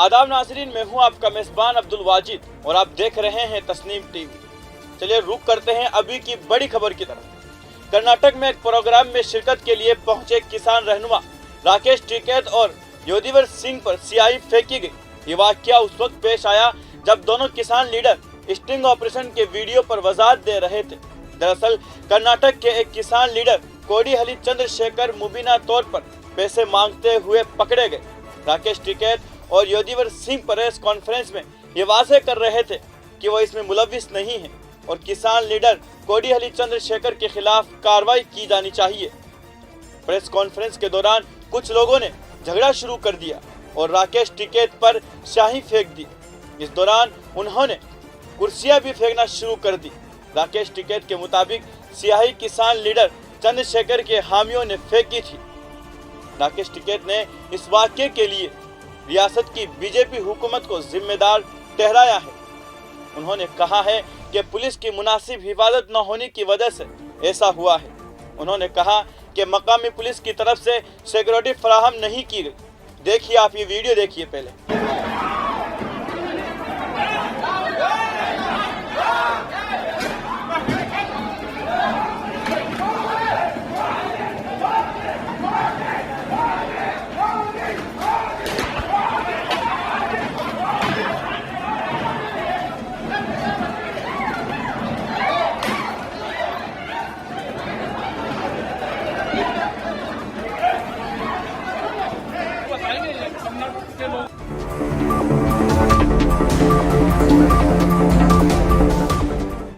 आदाब नाजरीन, मैं हूं आपका मेजबान अब्दुल वाजिद और आप देख रहे हैं तस्नीम टीवी। चलिए रुक करते हैं अभी की बड़ी खबर की तरफ। कर्नाटक में एक प्रोग्राम में शिरकत के लिए पहुंचे किसान रहनुमा राकेश टिकैत और योदिवर सिंह पर स्याही फेंकी गई। ये वाकया उस वक्त पेश आया जब दोनों किसान लीडर स्टिंग ऑपरेशन के वीडियो पर वजाहत दे रहे थे। दरअसल कर्नाटक के एक किसान लीडर कोडिहल्ली चंद्रशेखर मुबीना तौर पर पैसे मांगते हुए पकड़े गए। राकेश टिकैत और योदिवर सिंह प्रेस कॉन्फ्रेंस में ये वाजे कर रहे थे कि वो इसमें मुलविस नहीं है और किसान लीडर कोडिहल्ली चंद्रशेखर के खिलाफ कार्रवाई की जानी चाहिए। प्रेस कॉन्फ्रेंस के दौरान कुछ लोगों ने झगड़ा शुरू कर दिया और राकेश टिकैत पर स्याही फेंक दी। इस दौरान उन्होंने कुर्सियां भी फेंकना शुरू कर दी। राकेश टिकैत के मुताबिक स्याही किसान लीडर चंद्रशेखर के हामियों ने फेंकी थी। राकेश टिकैत ने इस वाकये के लिए रियासत की बीजेपी हुकूमत को जिम्मेदार ठहराया है। उन्होंने कहा है कि पुलिस की मुनासिब हिफाजत न होने की वजह से ऐसा हुआ है। उन्होंने कहा कि मकामी पुलिस की तरफ से सिक्योरिटी फराहम नहीं की गई। देखिए, आप ये वीडियो देखिए पहले। बताएंगे कर्नाटक के लोग